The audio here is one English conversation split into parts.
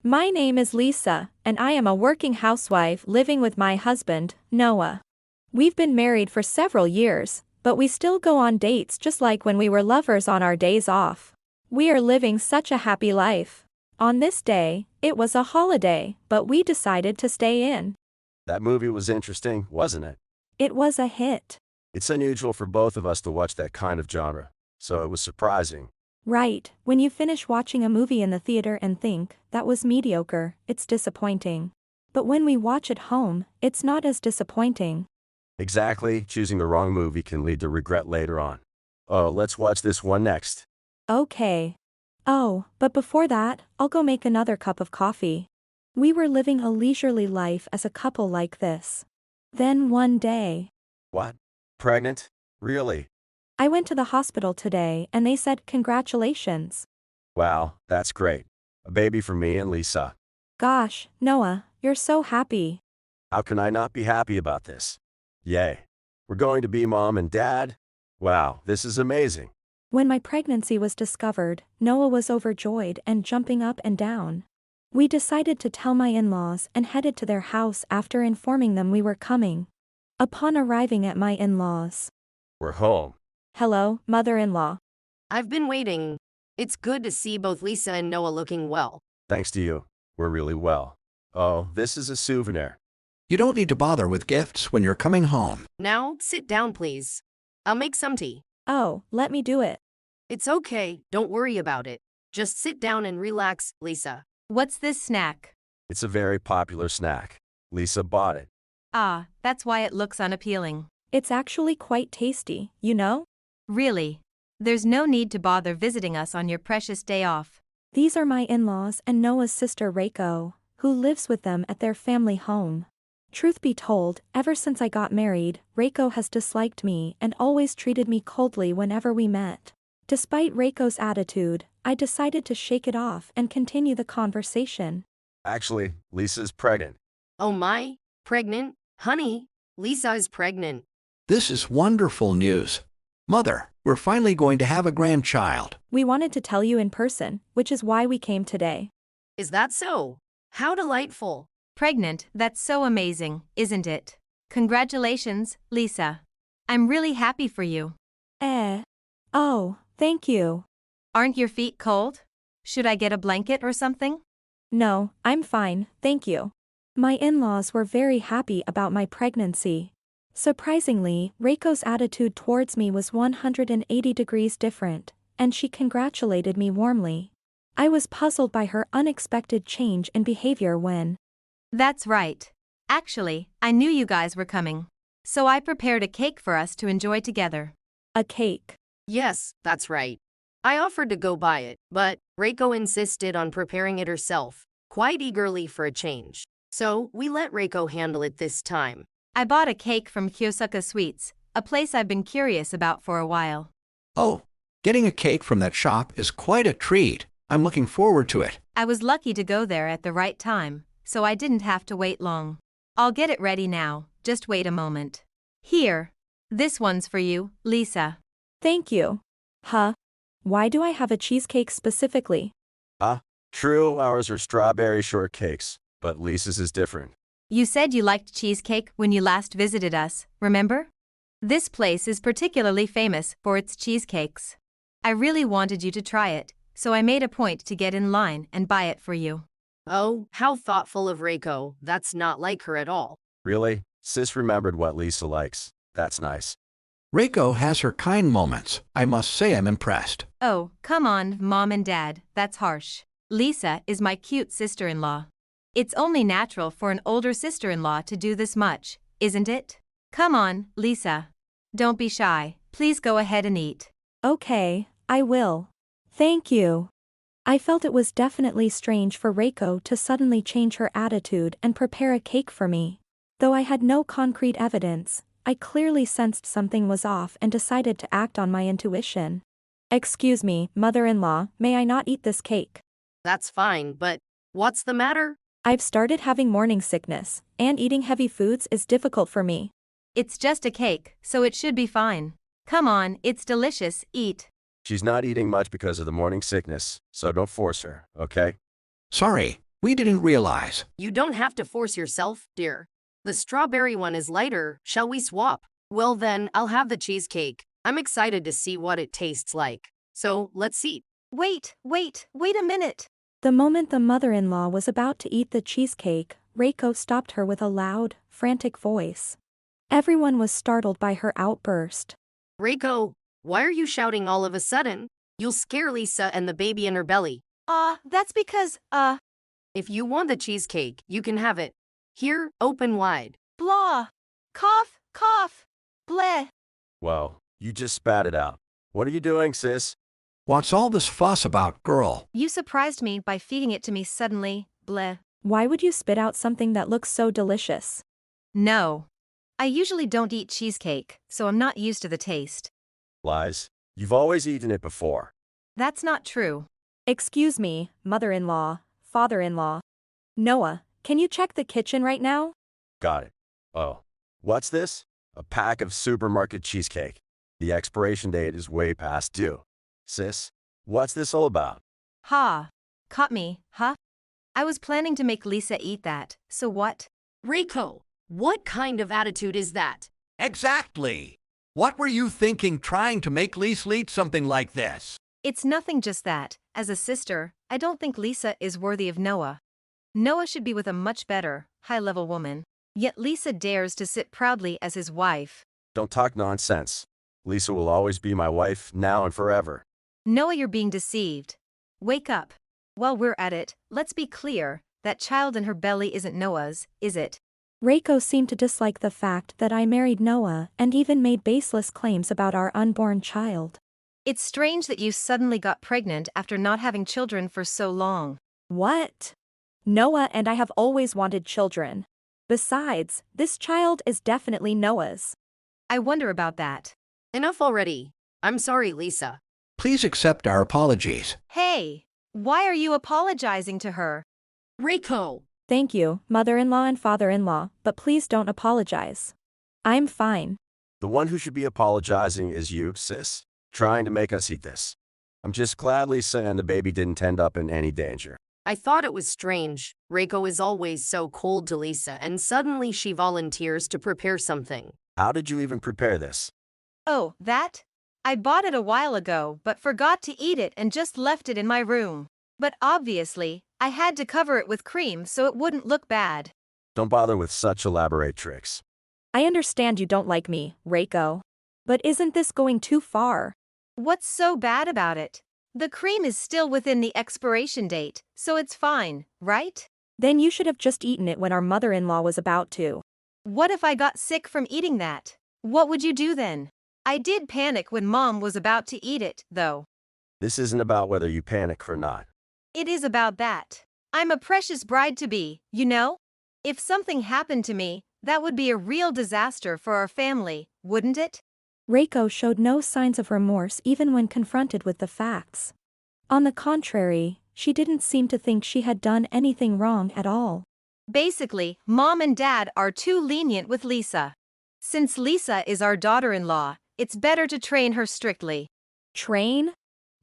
My name is Lisa, and I am a working housewife living with my husband, Noah. We've been married for several years, but we still go on dates just like when we were lovers on our days off. We are living such a happy life. On this day, it was a holiday, but we decided to stay in. That movie was interesting, wasn't it? It was a hit. It's unusual for both of us to watch that kind of genre, so it was surprising. Right, when you finish watching a movie in the theater and think, that was mediocre, it's disappointing. But when we watch at home, it's not as disappointing. Exactly, choosing the wrong movie can lead to regret later on. Oh, let's watch this one next. Okay. Oh, but before that, I'll go make another cup of coffee. We were living a leisurely life as a couple like this. Then one day, What? Pregnant? Really? I went to the hospital today and they said congratulations. Wow, that's great. A baby for me and Lisa. Gosh, Noah, you're so happy. How can I not be happy about this? Yay. We're going to be mom and dad? Wow, this is amazing. When my pregnancy was discovered, Noah was overjoyed and jumping up and down. We decided to tell my in-laws and headed to their house after informing them we were coming. Upon arriving at my in-laws, We're home. hello, mother-in-law. I've been waiting. It's good to see both Lisa and Noah looking well. Thanks to you. We're really well. Oh, this is a souvenir. You don't need to bother with gifts when you're coming home. Now, sit down, please. I'll make some tea. Oh, let me do it. It's okay, don't worry about it. Just sit down and relax, Lisa. What's this snack? It's a very popular snack. Lisa bought it. Ah, that's why it looks unappealing. It's actually quite tasty, you know? Really? There's no need to bother visiting us on your precious day off. These are my in-laws and Noah's sister Reiko, who lives with them at their family home. Truth be told, ever since I got married, Reiko has disliked me and always treated me coldly whenever we met. Despite Reiko's attitude, I decided to shake it off and continue the conversation. Actually, Lisa's pregnant. Oh my? Pregnant? Honey, Lisa is pregnant. This is wonderful news. Mother, we're finally going to have a grandchild. We wanted to tell you in person, which is why we came today. Is that so? How delightful. Pregnant, that's so amazing, isn't it? Congratulations, Lisa. I'm really happy for you. Oh, thank you. Aren't your feet cold? Should I get a blanket or something? No, I'm fine, thank you. My in-laws were very happy about my pregnancy. Surprisingly, Reiko's attitude towards me was 180 degrees different, and she congratulated me warmly. I was puzzled by her unexpected change in behavior when. That's right. Actually, I knew you guys were coming. So I prepared a cake for us to enjoy together. A cake. Yes, that's right. I offered to go buy it, but Reiko insisted on preparing it herself, quite eagerly for a change. So we let Reiko handle it this time. I bought a cake from Kyosuka Sweets, a place I've been curious about for a while. Oh, getting a cake from that shop is quite a treat. I'm looking forward to it. I was lucky to go there at the right time, so I didn't have to wait long. I'll get it ready now, just wait a moment. Here. This one's for you, Lisa. Thank you. Huh? Why do I have a cheesecake specifically? True, ours are strawberry shortcakes, but Lisa's is different. You said you liked cheesecake when you last visited us, remember? This place is particularly famous for its cheesecakes. I really wanted you to try it, so I made a point to get in line and buy it for you. Oh, how thoughtful of Reiko. That's not like her at all. Really? Sis remembered what Lisa likes. That's nice. Reiko has her kind moments. I must say I'm impressed. Oh, come on, Mom and Dad, that's harsh. Lisa is my cute sister-in-law. It's only natural for an older sister-in-law to do this much, isn't it? Come on, Lisa. Don't be shy. Please go ahead and eat. Okay, I will. Thank you. I felt it was definitely strange for Reiko to suddenly change her attitude and prepare a cake for me. Though I had no concrete evidence, I clearly sensed something was off and decided to act on my intuition. Excuse me, mother-in-law, may I not eat this cake? That's fine, but what's the matter? I've started having morning sickness, and eating heavy foods is difficult for me. It's just a cake, so it should be fine. Come on, it's delicious, eat. She's not eating much because of the morning sickness, so don't force her, okay? Sorry, We didn't realize. You don't have to force yourself, dear. The strawberry one is lighter. Shall we swap? Well then, I'll have the cheesecake. I'm excited to see what it tastes like. So, let's eat. Wait a minute. The moment the mother-in-law was about to eat the cheesecake, Reiko stopped her with a loud, frantic voice. Everyone was startled by her outburst. Reiko, why are you shouting all of a sudden? You'll scare Lisa and the baby in her belly. That's because, If you want the cheesecake, you can have it. Here, open wide. blah. Cough. Bleh. Well, you just spat it out. What are you doing, sis? What's all this fuss about, girl? You surprised me by feeding it to me suddenly, bleh. Why would you spit out something that looks so delicious? No. I usually don't eat cheesecake, so I'm not used to the taste. Lies. You've always eaten it before. That's not true. Excuse me, mother-in-law, father-in-law. Noah, can you check the kitchen right now? Got it. Oh. What's this? A pack of supermarket cheesecake. The expiration date is way past due. Sis, what's this all about? Ha. Caught me, huh? I was planning to make Lisa eat that, so what? Reiko, what kind of attitude is that? Exactly. What were you thinking trying to make Lisa eat something like this? It's nothing, just that. As a sister, I don't think Lisa is worthy of Noah. Noah should be with a much better, high-level woman. Yet Lisa dares to sit proudly as his wife. Don't talk nonsense. Lisa will always be my wife, now and forever. Noah, you're being deceived. Wake up. While we're at it, let's be clear. That child in her belly isn't Noah's, is it? Reiko seemed to dislike the fact that I married Noah and even made baseless claims about our unborn child. It's strange that you suddenly got pregnant after not having children for so long. What? Noah and I have always wanted children. Besides, this child is definitely Noah's. I wonder about that. Enough already. I'm sorry, Lisa. Please accept our apologies. Hey, why are you apologizing to her? Reiko. Thank you, mother-in-law and father-in-law, but please don't apologize. I'm fine. The one who should be apologizing is you, sis, trying to make us eat this. I'm just glad Lisa and the baby didn't end up in any danger. I thought it was strange. Reiko is always so cold to Lisa, and suddenly she volunteers to prepare something. How did you even prepare this? Oh, that? I bought it a while ago but forgot to eat it and just left it in my room. But obviously, I had to cover it with cream so it wouldn't look bad. Don't bother with such elaborate tricks. I understand you don't like me, Reiko. But isn't this going too far? What's so bad about it? The cream is still within the expiration date, so it's fine, right? Then you should have just eaten it when our mother-in-law was about to. What if I got sick from eating that? What would you do then? I did panic when Mom was about to eat it, though. This isn't about whether you panic or not. It is about that. I'm a precious bride-to-be, you know? If something happened to me, that would be a real disaster for our family, wouldn't it? Reiko showed no signs of remorse even when confronted with the facts. On the contrary, she didn't seem to think she had done anything wrong at all. Basically, Mom and Dad are too lenient with Lisa. Since Lisa is our daughter-in-law, it's better to train her strictly. Train?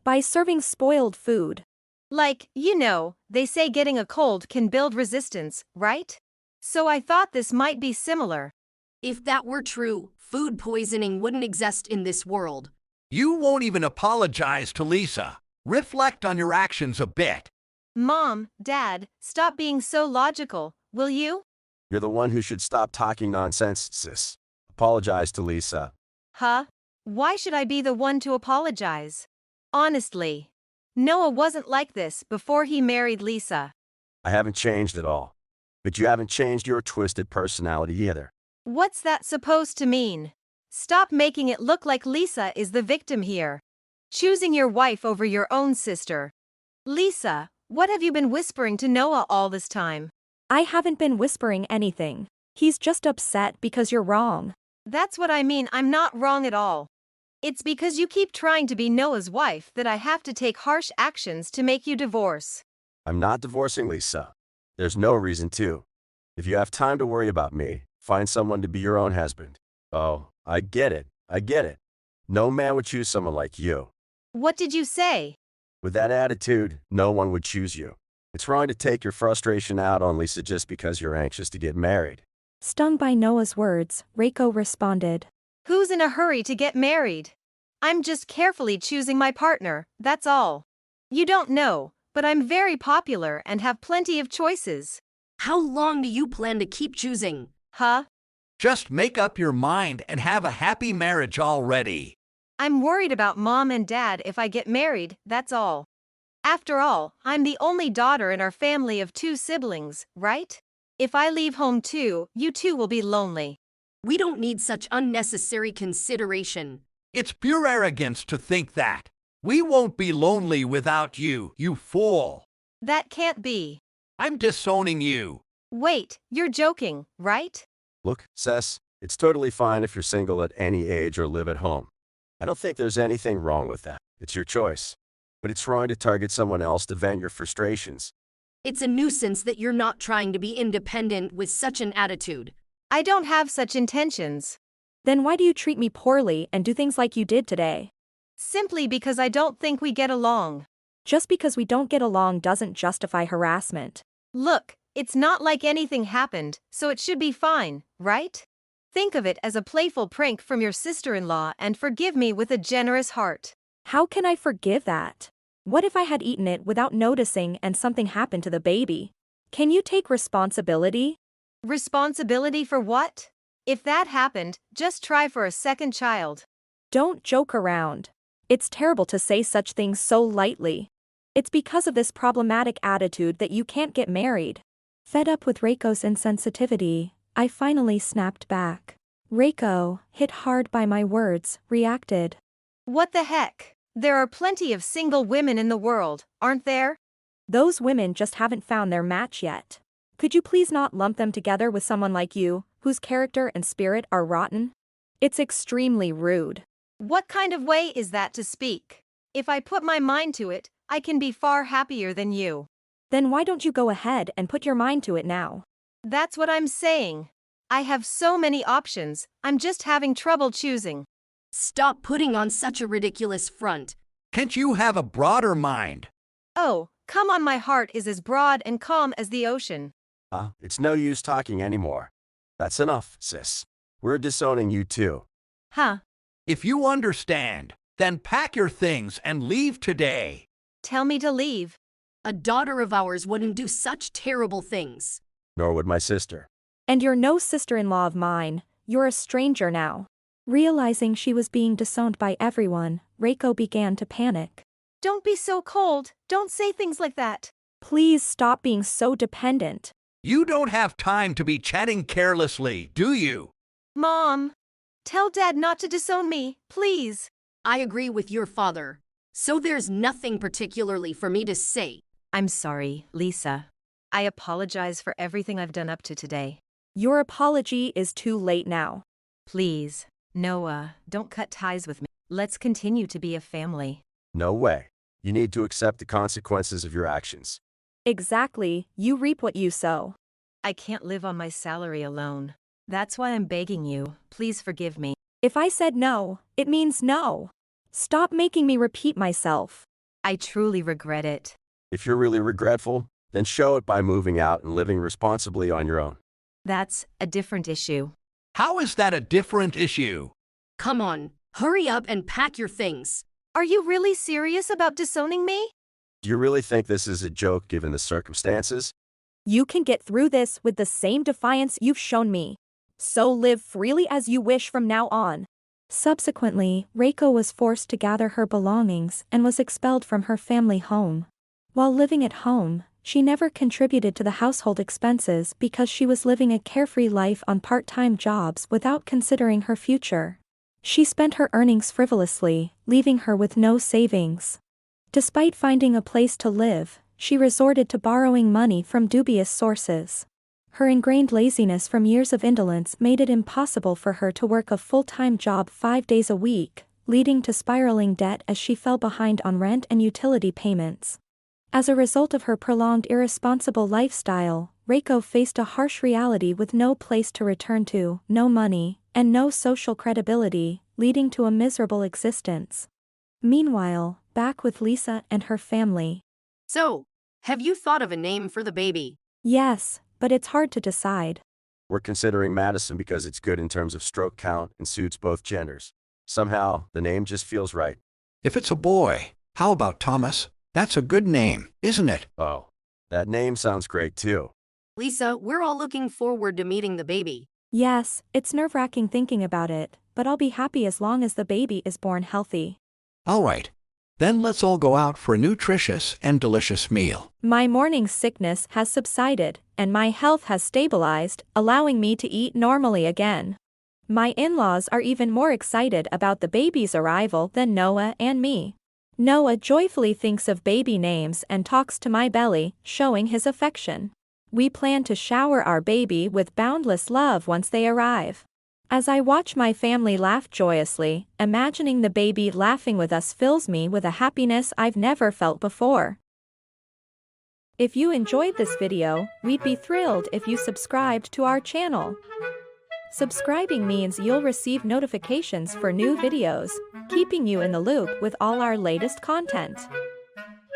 By serving spoiled food. Like, you know, they say getting a cold can build resistance, right? So I thought this might be similar. If that were true, food poisoning wouldn't exist in this world. You won't even apologize to Lisa. Reflect on your actions a bit. Mom, Dad, stop being so logical, will you? You're the one who should stop talking nonsense, sis. Apologize to Lisa. Huh? Why should I be the one to apologize? Honestly, Noah wasn't like this before he married Lisa. I haven't changed at all. But you haven't changed your twisted personality either. What's that supposed to mean? Stop making it look like Lisa is the victim here. Choosing your wife over your own sister. Lisa, what have you been whispering to Noah all this time? I haven't been whispering anything. He's just upset because you're wrong. That's what I mean, I'm not wrong at all. It's because you keep trying to be Noah's wife that I have to take harsh actions to make you divorce. I'm not divorcing Lisa. There's no reason to. If you have time to worry about me, find someone to be your own husband. Oh, I get it. I get it. No man would choose someone like you. What did you say? With that attitude, no one would choose you. It's wrong to take your frustration out on Lisa just because you're anxious to get married. Stung by Noah's words, Reiko responded. Who's in a hurry to get married? I'm just carefully choosing my partner, that's all. You don't know, but I'm very popular and have plenty of choices. How long do you plan to keep choosing? Huh? Just make up your mind and have a happy marriage already. I'm worried about Mom and Dad if I get married, that's all. After all, I'm the only daughter in our family of 2 siblings, right? If I leave home too, you two will be lonely. We don't need such unnecessary consideration. It's pure arrogance to think that. We won't be lonely without you, you fool. That can't be. I'm disowning you. Wait, you're joking, right? Look, Cess, it's totally fine if you're single at any age or live at home. I don't think there's anything wrong with that. It's your choice. But it's wrong to target someone else to vent your frustrations. It's a nuisance that you're not trying to be independent with such an attitude. I don't have such intentions. Then why do you treat me poorly and do things like you did today? Simply because I don't think we get along. Just because we don't get along doesn't justify harassment. Look, it's not like anything happened, so it should be fine, right? Think of it as a playful prank from your sister-in-law and forgive me with a generous heart. How can I forgive that? What if I had eaten it without noticing and something happened to the baby? Can you take responsibility? Responsibility for what? If that happened, just try for a second child. Don't joke around. It's terrible to say such things so lightly. It's because of this problematic attitude that you can't get married. Fed up with Reiko's insensitivity, I finally snapped back. Reiko, hit hard by my words, reacted. What the heck? There are plenty of single women in the world, aren't there? Those women just haven't found their match yet. Could you please not lump them together with someone like you, whose character and spirit are rotten? It's extremely rude. What kind of way is that to speak? If I put my mind to it, I can be far happier than you. Then why don't you go ahead and put your mind to it now? That's what I'm saying. I have so many options, I'm just having trouble choosing. Stop putting on such a ridiculous front. Can't you have a broader mind? Oh, come on, my heart is as broad and calm as the ocean. It's no use talking anymore. That's enough, sis. We're disowning you too. Huh? If you understand, then pack your things and leave today. Tell me to leave. A daughter of ours wouldn't do such terrible things. Nor would my sister. And you're no sister-in-law of mine, you're a stranger now. Realizing she was being disowned by everyone, Reiko began to panic. Don't be so cold, don't say things like that. Please stop being so dependent. You don't have time to be chatting carelessly, do you? Mom, tell Dad not to disown me, please. I agree with your father. So there's nothing particularly for me to say. I'm sorry, Lisa. I apologize for everything I've done up to today. Your apology is too late now. Please, Noah, don't cut ties with me. Let's continue to be a family. No way. You need to accept the consequences of your actions. Exactly, you reap what you sow. I can't live on my salary alone. That's why I'm begging you, please forgive me. If I said no, it means no. Stop making me repeat myself. I truly regret it. If you're really regretful, then show it by moving out and living responsibly on your own. That's a different issue. How is that a different issue? Come on, hurry up and pack your things. Are you really serious about disowning me? Do you really think this is a joke given the circumstances? You can get through this with the same defiance you've shown me. So live freely as you wish from now on. Subsequently, Reiko was forced to gather her belongings and was expelled from her family home. While living at home, she never contributed to the household expenses because she was living a carefree life on part-time jobs without considering her future. She spent her earnings frivolously, leaving her with no savings. Despite finding a place to live, she resorted to borrowing money from dubious sources. Her ingrained laziness from years of indolence made it impossible for her to work a full-time job 5 days a week, leading to spiraling debt as she fell behind on rent and utility payments. As a result of her prolonged irresponsible lifestyle, Reiko faced a harsh reality with no place to return to, no money, and no social credibility, leading to a miserable existence. Meanwhile, back with Lisa and her family. So, Have you thought of a name for the baby? Yes, but it's hard to decide. We're considering Madison because it's good in terms of stroke count and suits both genders. Somehow, the name just feels right. If it's a boy, how about Thomas? That's a good name, isn't it? Oh, that name sounds great too. Lisa, we're all looking forward to meeting the baby. Yes, it's nerve-wracking thinking about it, but I'll be happy as long as the baby is born healthy. All right. Then let's all go out for a nutritious and delicious meal. My morning sickness has subsided, and my health has stabilized, allowing me to eat normally again. My in-laws are even more excited about the baby's arrival than Noah and me. Noah joyfully thinks of baby names and talks to my belly, showing his affection. We plan to shower our baby with boundless love once they arrive. As I watch my family laugh joyously, imagining the baby laughing with us fills me with a happiness I've never felt before. If you enjoyed this video, we'd be thrilled if you subscribed to our channel. Subscribing means you'll receive notifications for new videos, keeping you in the loop with all our latest content.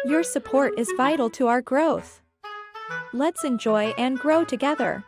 Your support is vital to our growth. Let's enjoy and grow together.